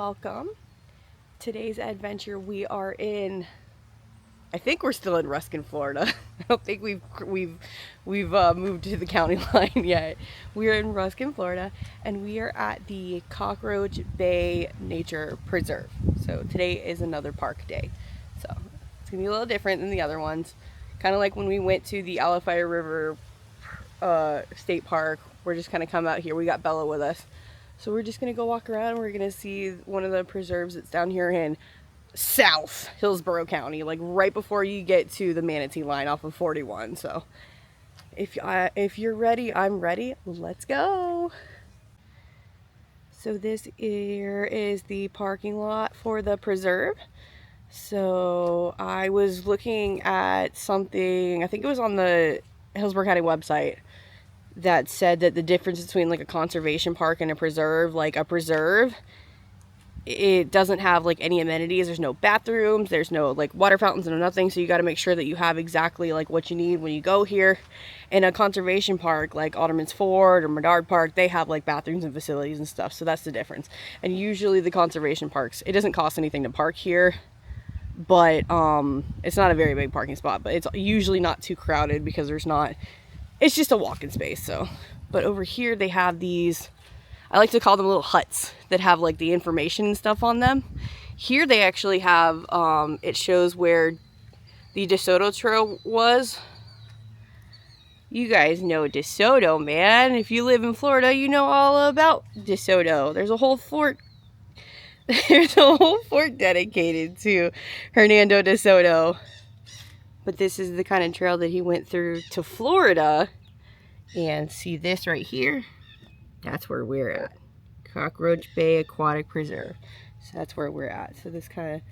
welcome. Today's adventure we are in, I think we're still in Ruskin, Florida. I don't think we've moved to the county line yet. We're in Ruskin, Florida, and we are at the Cockroach Bay Nature Preserve. So today is another park day. So it's gonna be a little different than the other ones. Kind of like when we went to the Alafaya River State Park. We're just kind of come out here. We got Bella with us. So we're just gonna go walk around and we're gonna see one of the preserves that's down here in South Hillsborough County, like right before you get to the Manatee line off of 41. So if you're ready, I'm ready. Let's go. So this here is the parking lot for the preserve. So I was looking at something, I think it was on the Hillsborough County website, that said that the difference between like a conservation park and a preserve, like a preserve, it doesn't have like any amenities. There's no bathrooms, there's no like water fountains and nothing, so you got to make sure that you have exactly like what you need when you go here. In a conservation park like Alderman's Ford or Medard Park, they have like bathrooms and facilities and stuff, so that's the difference. And usually the conservation parks, it doesn't cost anything to park here, but it's not a very big parking spot, but it's usually not too crowded because there's not, it's just a walking space. So, but over here they have these, I like to call them little huts that have like the information and stuff on them. Here they actually have, it shows where the DeSoto Trail was. You guys know DeSoto, man. If you live in Florida, you know all about DeSoto. There's a whole fort. There's a whole fort dedicated to Hernando DeSoto. But this is the kind of trail that he went through to Florida. And see this right here? That's where we're at. Cockroach Bay Aquatic Preserve. So that's where we're at. So this kind of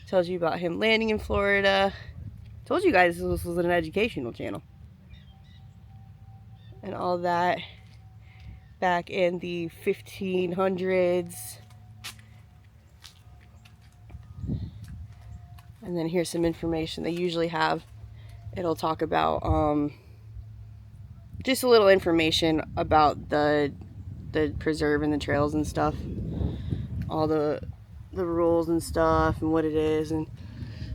tells you about him landing in Florida. Told you guys this was an educational channel. And all that back in the 1500s. And then here's some information they usually have. It'll talk about just a little information about the preserve and the trails and stuff, all the rules and stuff and what it is. And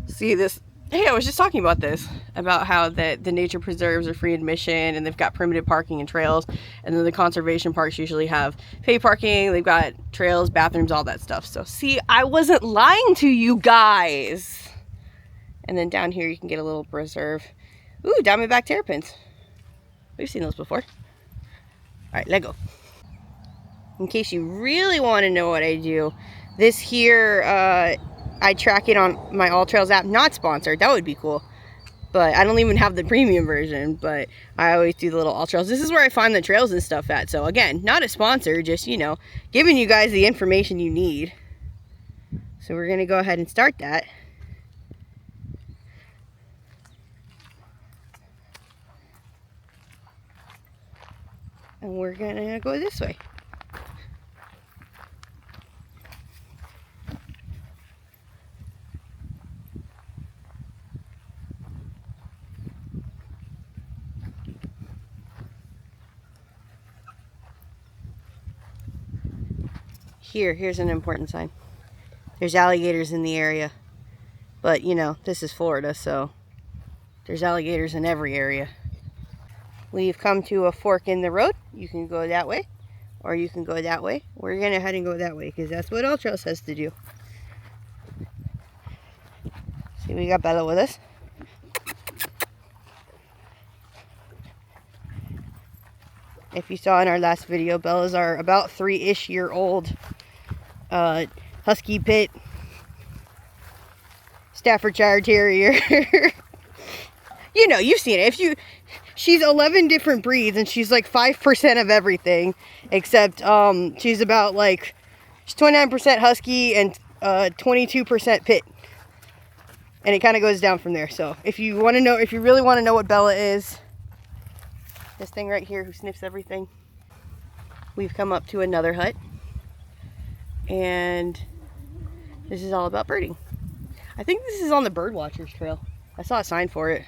see this, hey, I was just talking about this, about how the nature preserves are free admission and they've got primitive parking and trails, and then the conservation parks usually have pay parking, they've got trails, bathrooms, all that stuff. So see, I wasn't lying to you guys. And then down here you can get a little preserve. Ooh, diamondback terrapins. We've seen those before. Alright, let go. In case you really want to know what I do, this here, I track it on my All Trails app. Not sponsored, that would be cool. But I don't even have the premium version, but I always do the little All Trails. This is where I find the trails and stuff at. So again, not a sponsor, just, you know, giving you guys the information you need. So we're going to go ahead and start that. And we're gonna go this way. Here's an important sign. There's alligators in the area. But, you know, this is Florida, so there's alligators in every area. We've come to a fork in the road. You can go that way, or you can go that way. We're going to head and go that way, because that's what All Trail says to do. See, we got Bella with us. If you saw in our last video, Bellas are about 3-ish year old Husky Pit Staffordshire Terrier. You know, you've seen it. She's 11 different breeds, and she's like 5% of everything, except she's about like, she's 29% Husky and 22% Pit, and it kind of goes down from there. So if you want to know, if you really want to know what Bella is, this thing right here who sniffs everything. We've come up to another hut, and this is all about birding. I think this is on the Bird Watchers Trail. I saw a sign for it.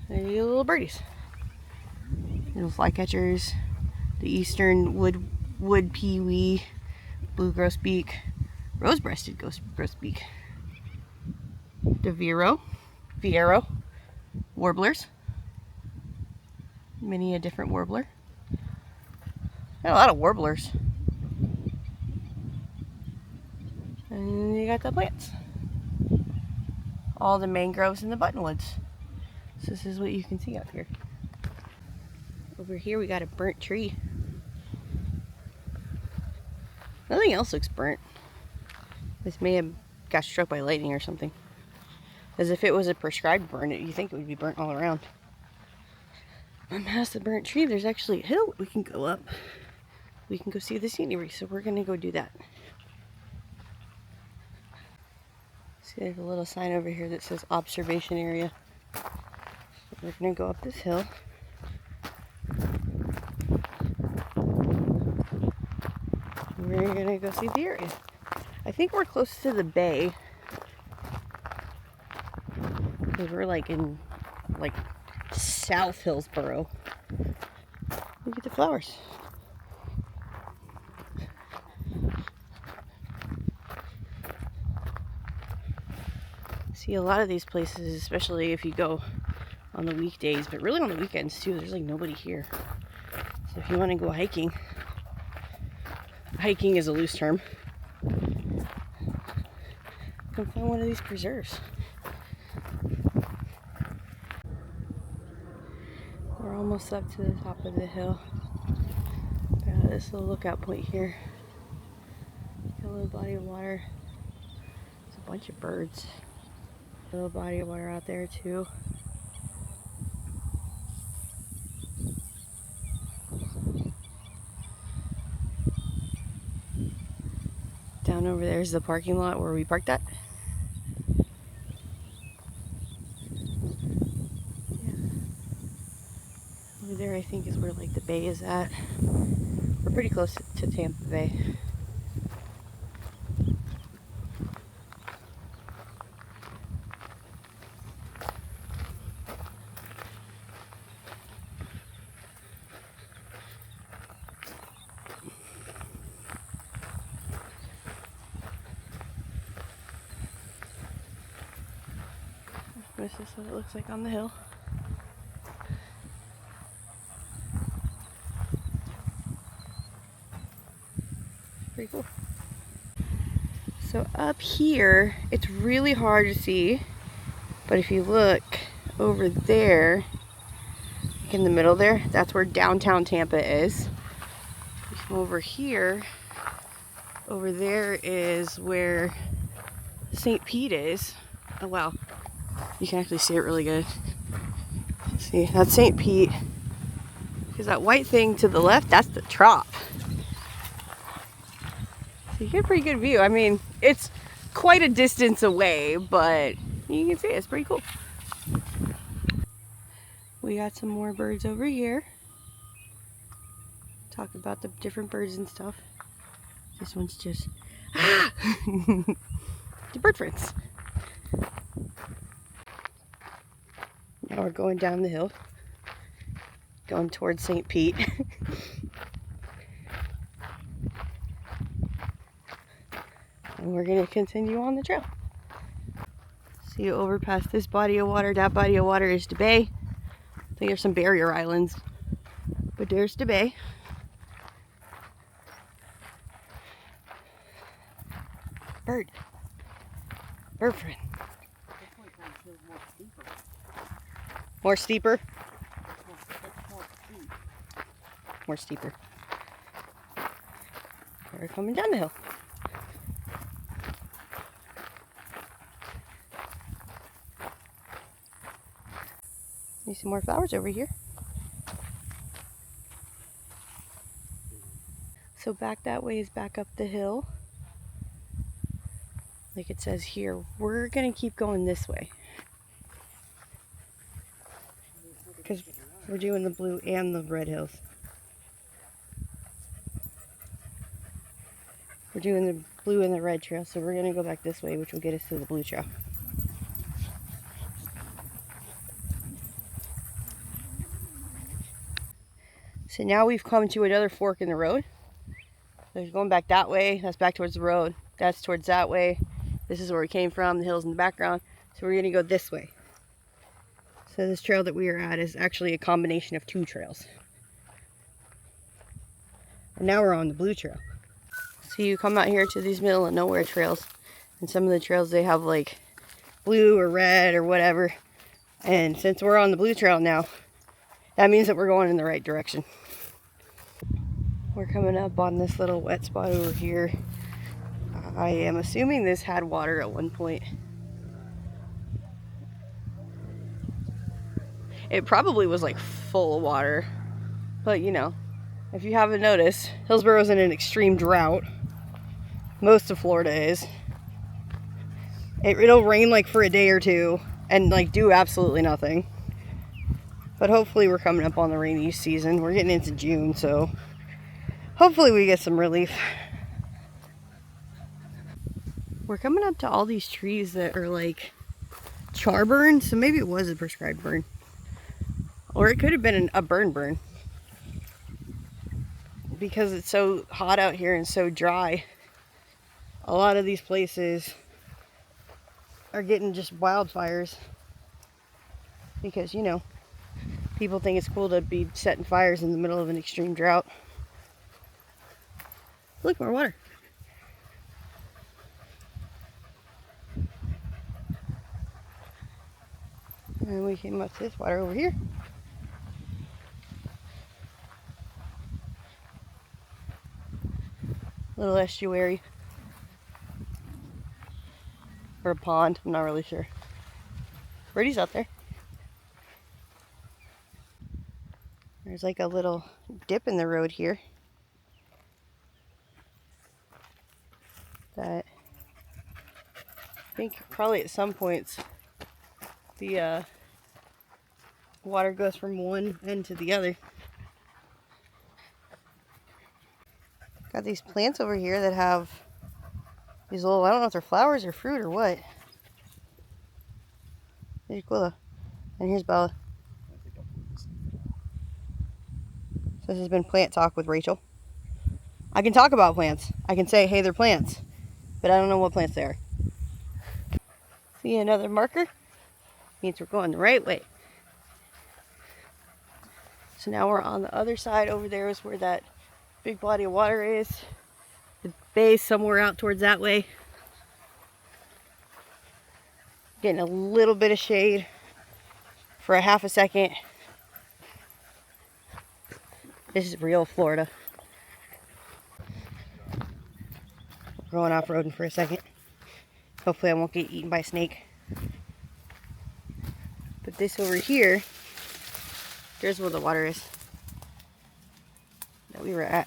There you go, little birdies. Little flycatchers, the eastern wood pewee, blue grosbeak, rose-breasted grosbeak, the Viero warblers, many a different warbler. Got a lot of warblers. And you got the plants. All the mangroves and the buttonwoods. So this is what you can see out here. Over here we got a burnt tree. Nothing else looks burnt. This may have got struck by lightning or something. As if it was a prescribed burn, you think it would be burnt all around. And past the burnt tree, there's actually a hill we can go up. We can go see the scenery, so we're gonna go do that. See, there's a little sign over here that says observation area. So we're gonna go up this hill. We're gonna go see the area. I think we're close to the bay. Because we're like in South Hillsboro. Look at the flowers. See a lot of these places, especially if you go on the weekdays, but really on the weekends too, there's like nobody here. So if you want to go hiking, hiking is a loose term, come find one of these preserves. We're almost up to the top of the hill. Got this little lookout point here. Got a little body of water. There's a bunch of birds. A little body of water out there too. Down over there is the parking lot where we parked at. Yeah. Over there I think is where like the bay is at. We're pretty close to Tampa Bay. This is what it looks like on the hill. Pretty cool. So up here, it's really hard to see, but if you look over there, like in the middle there, that's where downtown Tampa is. You come over here, over there is where St. Pete is. Oh wow, you can actually see it really good. See, that's St. Pete. Because that white thing to the left, that's the Trop. So you get a pretty good view. I mean, it's quite a distance away, but you can see it. It's pretty cool. We got some more birds over here. Talk about the different birds and stuff. This one's just the bird friends. Now we're going down the hill, going towards St. Pete. And we're going to continue on the trail. See, over past this body of water, that body of water is the bay. I think there's some barrier islands, but there's the bay. Bird friend. More steeper? More steeper. We're coming down the hill. You see more flowers over here. So back that way is back up the hill. Like it says here, we're gonna keep going this way. Because we're doing the blue and the red hills. We're doing the blue and the red trail, so we're gonna go back this way, which will get us to the blue trail. So now we've come to another fork in the road. So you're going back that way. That's back towards the road. That's towards that way. This is where we came from. The hills in the background. So we're gonna go this way. So this trail that we are at is actually a combination of two trails. And now we're on the blue trail. So you come out here to these middle of nowhere trails. And some of the trails, they have like blue or red or whatever. And since we're on the blue trail now, that means that we're going in the right direction. We're coming up on this little wet spot over here. I am assuming this had water at one point. It probably was like full of water. But you know, if you haven't noticed, Hillsboro's in an extreme drought. Most of Florida is. It'll rain like for a day or two and like do absolutely nothing. But hopefully we're coming up on the rainy season. We're getting into June, so hopefully we get some relief. We're coming up to all these trees that are like charburn, so maybe it was a prescribed burn. Or it could have been a burn. Because it's so hot out here and so dry. A lot of these places are getting just wildfires. Because, you know, people think it's cool to be setting fires in the middle of an extreme drought. Look, more water. And we came up to this water over here. Little estuary. Or a pond, I'm not really sure. Birdie's out there. There's like a little dip in the road here. That I think probably at some points the water goes from one end to the other. Got these plants over here that have these little, I don't know if they're flowers or fruit or what. There's Quilla. And here's Bella. So this has been plant talk with Rachel. I can talk about plants. I can say, hey, they're plants. But I don't know what plants they are. See another marker? Means we're going the right way. So now we're on the other side. Over there is where that big body of water is. The bay's somewhere out towards that way. Getting a little bit of shade for a half a second. This is real Florida. We're going off-roading for a second. Hopefully I won't get eaten by a snake. But this over here, there's where the water is that we were at.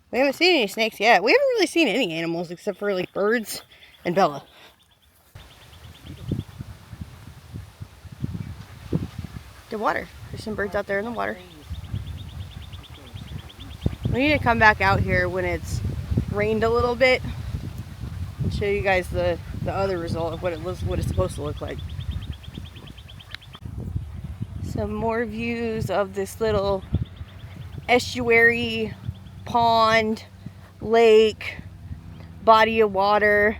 We haven't seen any snakes yet. We haven't really seen any animals except for like birds and Bella. The water. There's some birds out there in the water. We need to come back out here when it's rained a little bit and show you guys the other result of what it's supposed to look like. Some more views of this little estuary, pond, lake, body of water.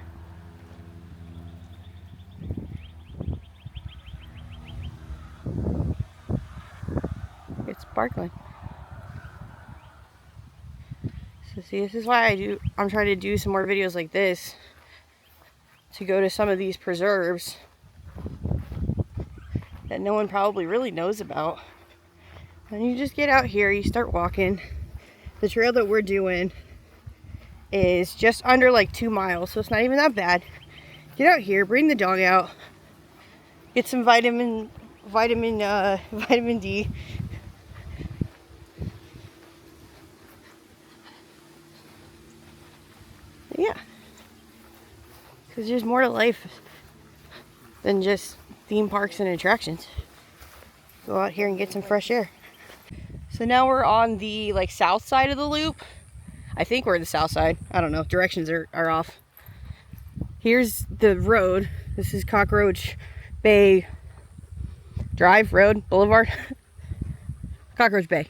It's sparkling. So see, this is why I'm trying to do some more videos like this, to go to some of these preserves that no one probably really knows about. And you just get out here, you start walking. The trail that we're doing is just under like 2 miles, so it's not even that bad. Get out here, bring the dog out, get some vitamin D. Yeah, because there's more to life than just theme parks and attractions. Go out here and get some fresh air. So now we're on the like south side of the loop. I think we're the south side. I don't know. Directions are off. Here's the road. This is Cockroach Bay Drive Road Boulevard. Cockroach Bay.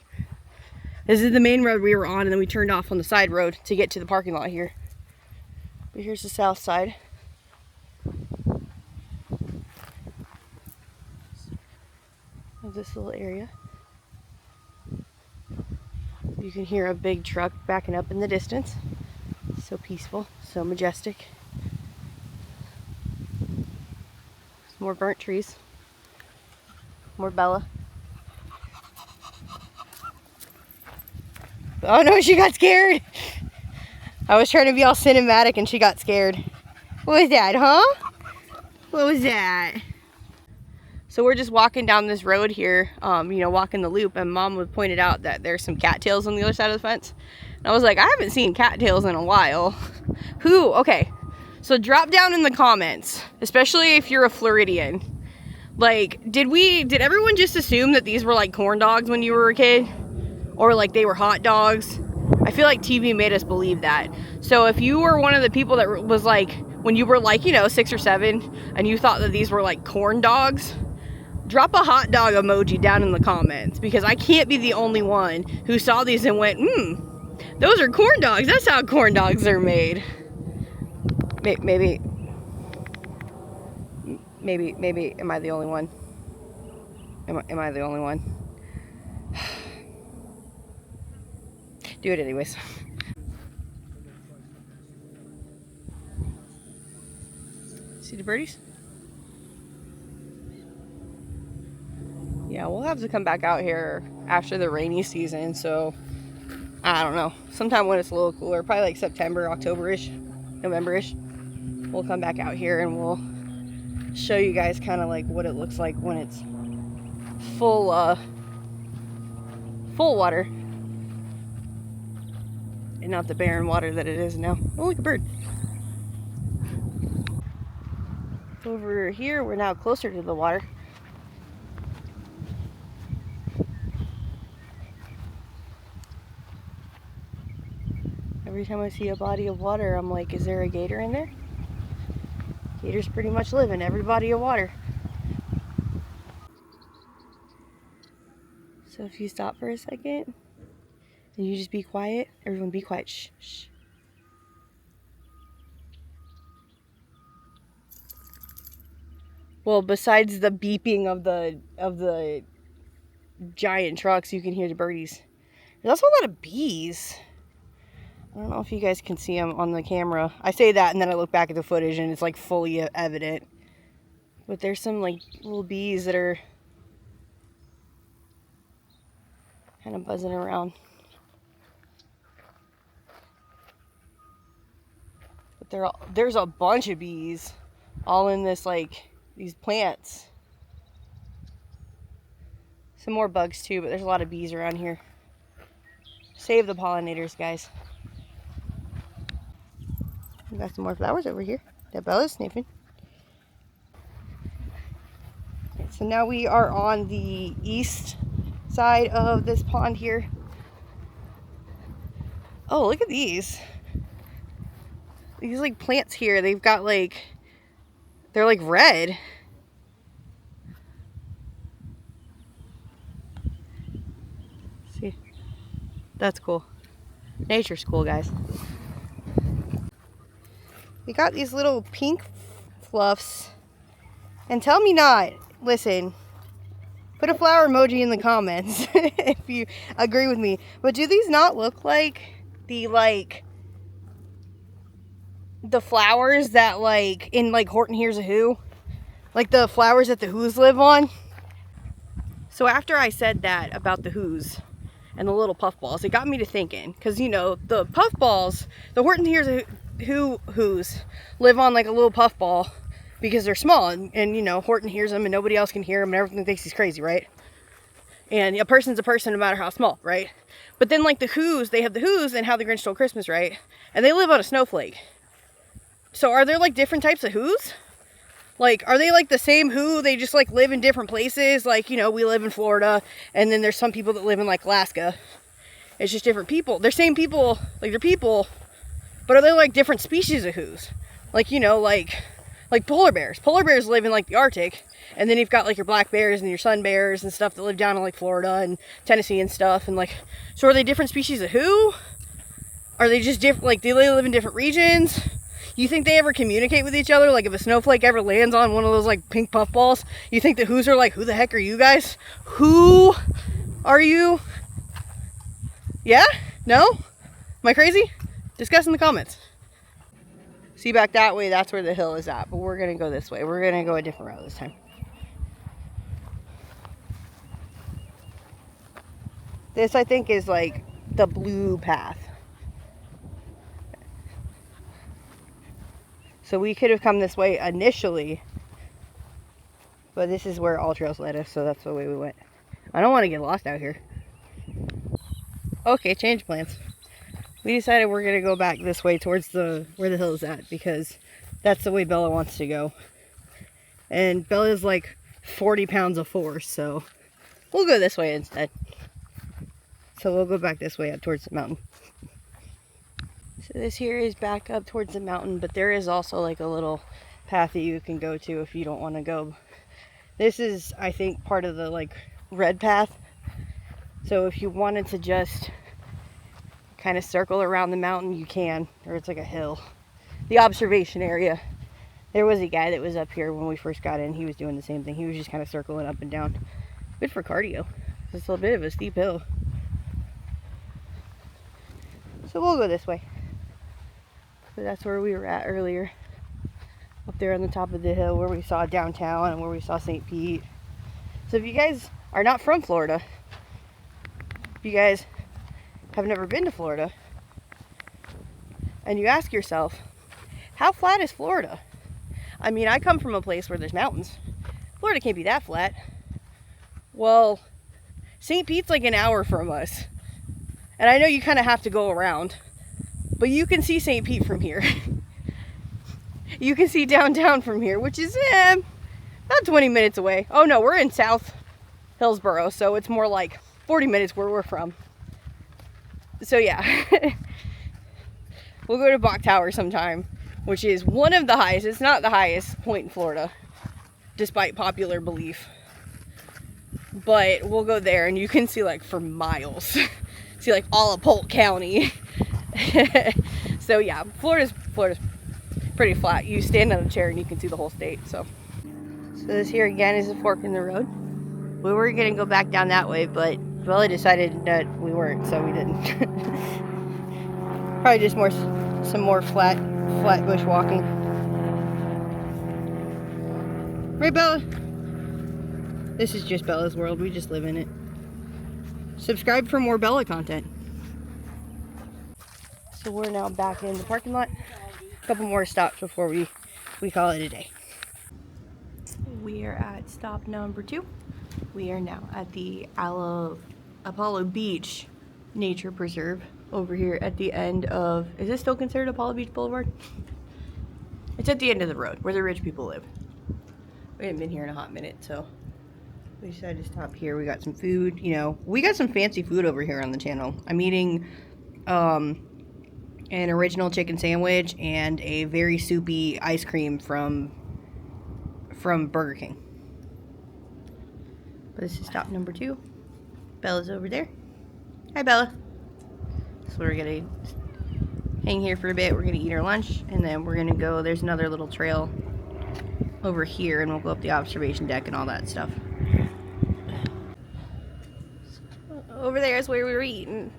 This is the main road we were on, and then we turned off on the side road to get to the parking lot here. But here's the south side. Of this little area. You can hear a big truck backing up in the distance. So peaceful, so majestic. More burnt trees. More Bella. Oh no, she got scared. I was trying to be all cinematic and she got scared. What was that, huh? What was that? So we're just walking down this road here, you know, walking the loop, and Mom would pointed out that there's some cattails on the other side of the fence. And I was like, I haven't seen cattails in a while. Okay, so drop down in the comments, especially if you're a Floridian. Like, did everyone just assume that these were like corn dogs when you were a kid? Or like they were hot dogs? I feel like TV made us believe that. So if you were one of the people that was like, when you were like, you know, 6 or 7, and you thought that these were like corn dogs, drop a hot dog emoji down in the comments, because I can't be the only one who saw these and went, those are corn dogs. That's how corn dogs are made. Maybe am I the only one? Am I the only one? Do it anyways. See the birdies? Yeah, we'll have to come back out here after the rainy season, so I don't know. Sometime when it's a little cooler, probably like September, October-ish, November-ish. We'll come back out here and we'll show you guys kind of like what it looks like when it's full water. And not the barren water that it is now. Oh, look, a bird. Over here, we're now closer to the water. Every time I see a body of water, I'm like, is there a gator in there? Gators pretty much live in every body of water. So if you stop for a second, and you just be quiet, everyone be quiet, shh, shh. Well, besides the beeping of the giant trucks, you can hear the birdies. There's also a lot of bees. I don't know if you guys can see them on the camera. I say that and then I look back at the footage and it's like fully evident. But there's some like little bees that are kind of buzzing around. But there's a bunch of bees all in this, like, these plants. Some more bugs too, but there's a lot of bees around here. Save the pollinators, guys. We got some more flowers over here that Bella's sniffing. Okay, so now we are on the east side of this pond here. Oh, look at these. These like plants here, they've got like, they're like red. See, that's cool. Nature's cool, guys. We got these little pink fluffs. And tell me not, listen, put a flower emoji in the comments if you agree with me. But do these not look like the flowers that like in like Horton Hears a Who? Like the flowers that the Who's live on? So after I said that about the Who's and the little puffballs, it got me to thinking, because you know, the puffballs, the Horton Hears a Who's live on like a little puffball because they're small, and you know, Horton hears them and nobody else can hear him and everyone thinks he's crazy, right? And a person's a person no matter how small, right? But then like the Who's, they have the Who's and How the Grinch Stole Christmas, right? And they live on a snowflake. So are there like different types of Who's? Like, are they like the same Who? They just like live in different places. Like, you know, we live in Florida and then there's some people that live in like Alaska. It's just different people. They're same people, like they're people, but are they like different species of Who's? Like, you know, like like polar bears. Polar bears live in like the Arctic, and then you've got like your black bears and your sun bears and stuff that live down in like Florida and Tennessee and stuff. And like, so are they different species of who? Are they just different? Like, do they live in different regions? You think they ever communicate with each other? Like, if a snowflake ever lands on one of those like pink puffballs, you think the who's are like, who the heck are you guys? Who are you? Yeah? No? Am I crazy? Discuss in the comments. See, back that way, that's where the hill is at. But we're going to go this way. We're going to go a different route this time. This, I think, is like the blue path. So we could have come this way initially. But this is where all trails led us, so that's the way we went. I don't want to get lost out here. Okay, change plans. We decided we're going to go back this way towards where the hill is at, because that's the way Bella wants to go. And Bella's like 40 pounds of force, so we'll go this way instead. So we'll go back this way up towards the mountain. So this here is back up towards the mountain, but there is also like a little path that you can go to if you don't want to go. This is, I think, part of the like red path. So if you wanted to just kind of circle around the mountain, you can, or it's like a hill. The observation area. There was a guy that was up here when we first got in. He was doing the same thing. He was just kind of circling up and down. Good for cardio. It's a bit of a steep hill. So we'll go this way. So that's where we were at earlier. Up there on the top of the hill where we saw downtown and where we saw St. Pete. So if you guys are not from Florida, if you guys have never been to Florida, and you ask yourself, how flat is Florida? I mean, I come from a place where there's mountains. Florida can't be that flat. Well, St. Pete's like an hour from us. And I know you kind of have to go around, but you can see St. Pete from here. You can see downtown from here, which is about 20 minutes away. Oh no, we're in South Hillsboro, so it's more like 40 minutes where we're from. So yeah, we'll go to Bok Tower sometime, which is one of the highest. It's not the highest point in Florida, despite popular belief. But we'll go there and you can see like for miles. See like all of Polk County. So yeah, Florida's pretty flat. You stand on a chair and you can see the whole state. So this here again is a fork in the road. We were gonna go back down that way, but Bella decided that we weren't, so we didn't. Probably just some more flat bush walking. Right, Bella? This is just Bella's world. We just live in it. Subscribe for more Bella content. So we're now back in the parking lot. A couple more stops before we call it a day. We are at stop number 2. We are now at the Apollo Beach Nature Preserve over here at the end of, is this still considered Apollo Beach Boulevard? It's at the end of the road where the rich people live. We haven't been here in a hot minute, so we decided to stop here. We got some food, you know, we got some fancy food over here on the channel. I'm eating an original chicken sandwich and a very soupy ice cream from Burger King. But this is stop number 2. Bella's over there. Hi, Bella. So we're gonna hang here for a bit. We're gonna eat our lunch, and then we're gonna go. There's another little trail over here, and we'll go up the observation deck and all that stuff. Over there is where we were eating.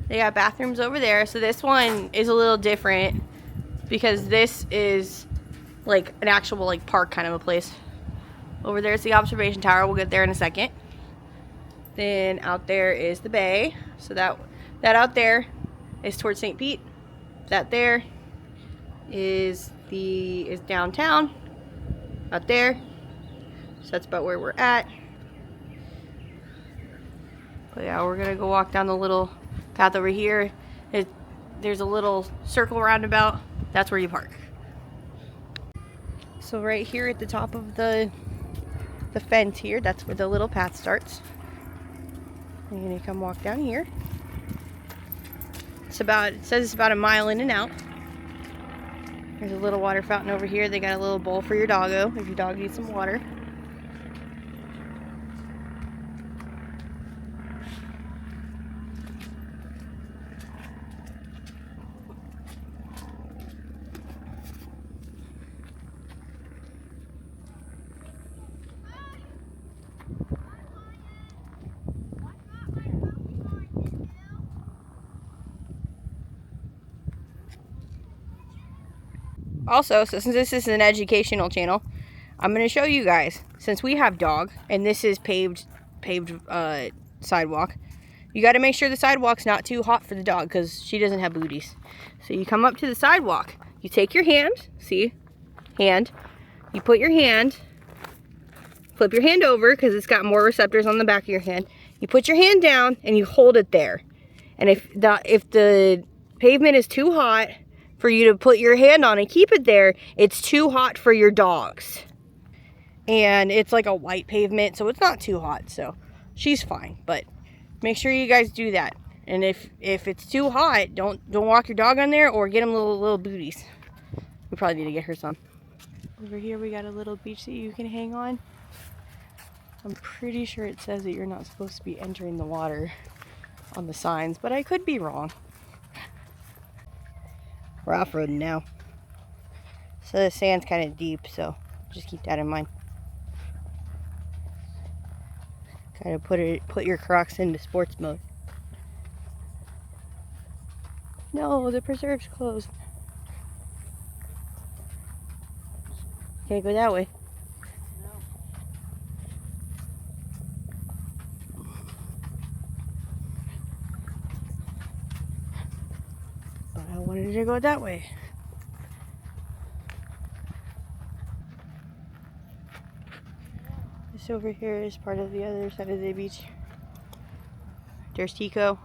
They got bathrooms over there. So this one is a little different because this is like an actual like park kind of a place. Over there is the observation tower. We'll get there in a second. Then out there is the bay. So that out there is towards St. Pete. That there is downtown. Out there. So that's about where we're at. But yeah, we're gonna go walk down the little path over here. There's a little circle roundabout. That's where you park. So right here at the top of the fence here, that's where the little path starts. You're gonna come walk down here. It says it's about a mile in and out. There's a little water fountain over here. They got a little bowl for your doggo if your dog needs some water. Also, so since this is an educational channel, I'm going to show you guys, since we have dog, and this is paved sidewalk, you got to make sure the sidewalk's not too hot for the dog, because she doesn't have booties. So you come up to the sidewalk, you take your hand, see, hand, you put your hand, flip your hand over, because it's got more receptors on the back of your hand, you put your hand down, and you hold it there. And if the pavement is too hot for you to put your hand on and keep it there, it's too hot for your dogs. And it's like a white pavement, so it's not too hot, so she's fine. But make sure you guys do that. And if it's too hot, don't walk your dog on there or get him little booties. We probably need to get her some. Over here we got a little beach that you can hang on. I'm pretty sure it says that you're not supposed to be entering the water on the signs, but I could be wrong. We're off-roading now. So the sand's kind of deep, so just keep that in mind. Kind of put your Crocs into sports mode. No, the preserve's closed. Can't go that way. But I wanted to go that way. This over here is part of the other side of the beach. There's Tico.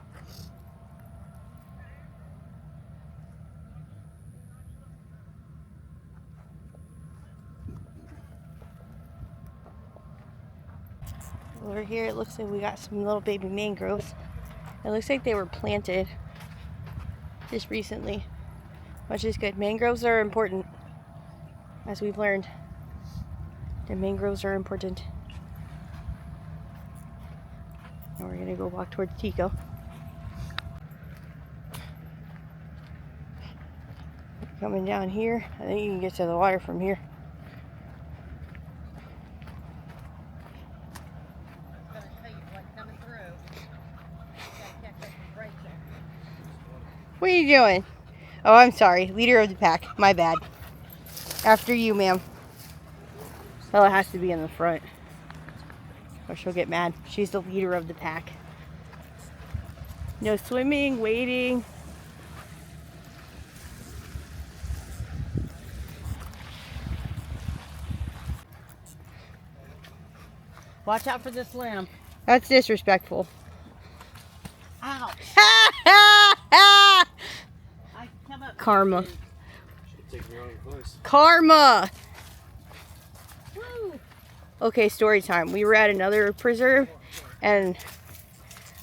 Over here it looks like we got some little baby mangroves. It looks like they were planted just recently, which is good. Mangroves are important, as we've learned. The mangroves are important. And we're gonna go walk towards Tico. Coming down here, I think you can get to the water from here. What are you doing? Oh, I'm sorry. Leader of the pack. My bad. After you, ma'am. Well, it has to be in the front, or she'll get mad. She's the leader of the pack. No swimming, wading. Watch out for this lamb. That's disrespectful. Ow! Karma. Karma! Woo. Okay, story time. We were at another preserve, and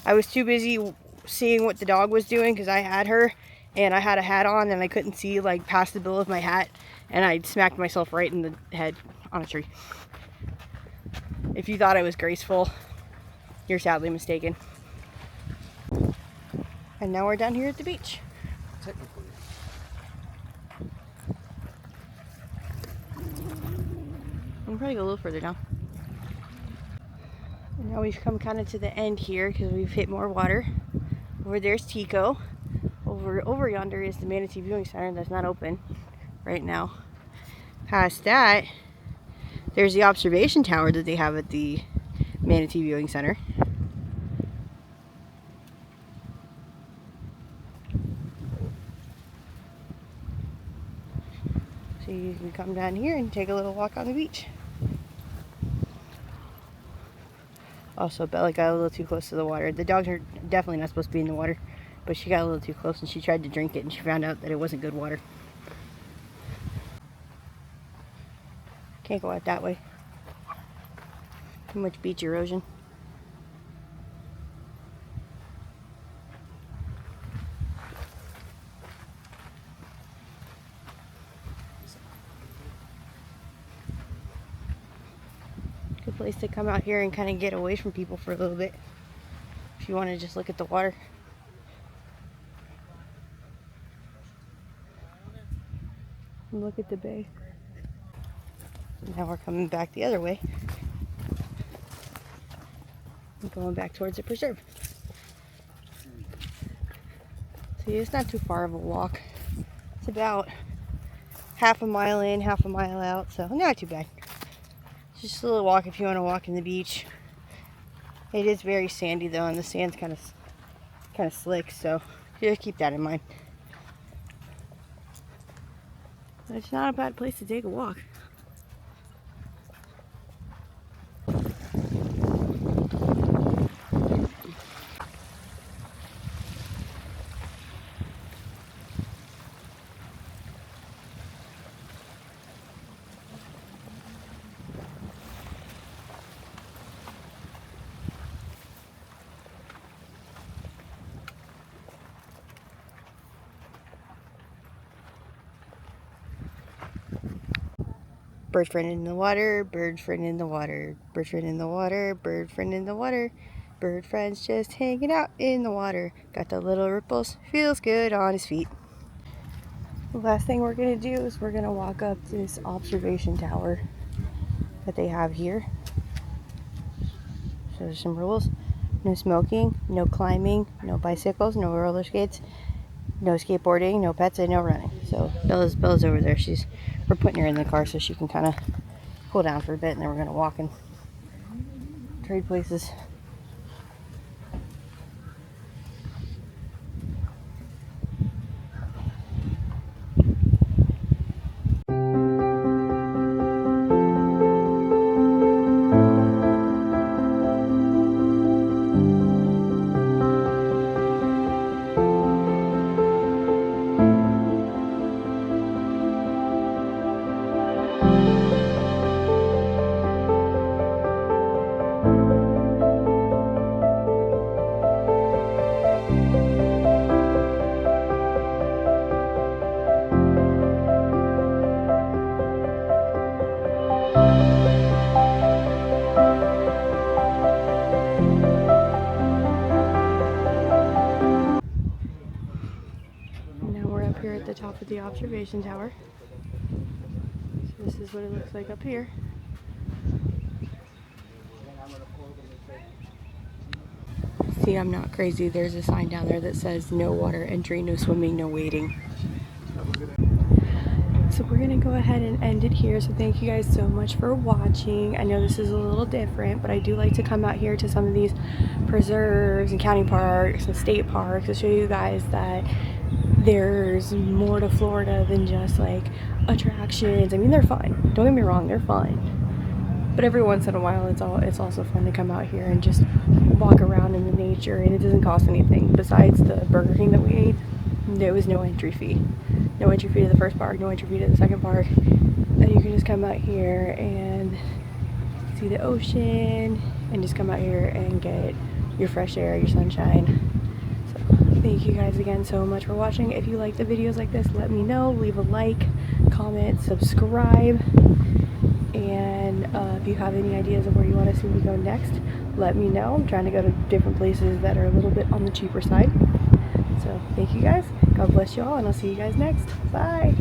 I was too busy seeing what the dog was doing because I had her, and I had a hat on, and I couldn't see like past the bill of my hat, and I smacked myself right in the head on a tree. If you thought I was graceful, you're sadly mistaken. And now we're down here at the beach. Technically. We'll probably go a little further down. And now we've come kind of to the end here because we've hit more water. Over there's Tico. Over yonder is the Manatee Viewing Center that's not open right now. Past that, there's the observation tower that they have at the Manatee Viewing Center. So you can come down here and take a little walk on the beach. Also, Bella got a little too close to the water. The dogs are definitely not supposed to be in the water, but she got a little too close and she tried to drink it and she found out that it wasn't good water. Can't go out that way. Too much beach erosion. place to come out here and kind of get away from people for a little bit. If you want to just look at the water. And look at the bay. Now we're coming back the other way. And going back towards the preserve. See, it's not too far of a walk. It's about half a mile in, half a mile out, so not too bad. It's just a little walk if you want to walk in the beach. It is very sandy though, and the sand's kind of slick, so just keep that in mind. But it's not a bad place to take a walk. Bird friend in the water, bird friend in the water, bird friend in the water, bird friend in the water. Bird friend's just hanging out in the water. Got the little ripples, feels good on his feet. The last thing we're gonna do is we're gonna walk up this observation tower that they have here. So there's some rules. No smoking, no climbing, no bicycles, no roller skates, no skateboarding, no pets, and no running. So Bella's over there. We're putting her in the car so she can kind of cool down for a bit, and then we're gonna walk and trade places. Here at the top of the observation tower. So this is what it looks like up here. See, I'm not crazy. There's a sign down there that says no water entry, no swimming, no wading. So we're gonna go ahead and end it here. So thank you guys so much for watching. I know this is a little different, but I do like to come out here to some of these preserves and county parks and state parks to show you guys that there's more to Florida than just like attractions. I mean, they're fun. Don't get me wrong, they're fun. But every once in a while, it's also fun to come out here and just walk around in the nature, and it doesn't cost anything. Besides the Burger King that we ate, there was no entry fee. No entry fee to the first park, no entry fee to the second park. And you can just come out here and see the ocean and just come out here and get your fresh air, your sunshine. Thank you guys again so much for watching. If you like the videos like this, let me know. Leave a like, comment, subscribe. And if you have any ideas of where you want to see me go next, let me know. I'm trying to go to different places that are a little bit on the cheaper side. So thank you guys. God bless you all, and I'll see you guys next. Bye.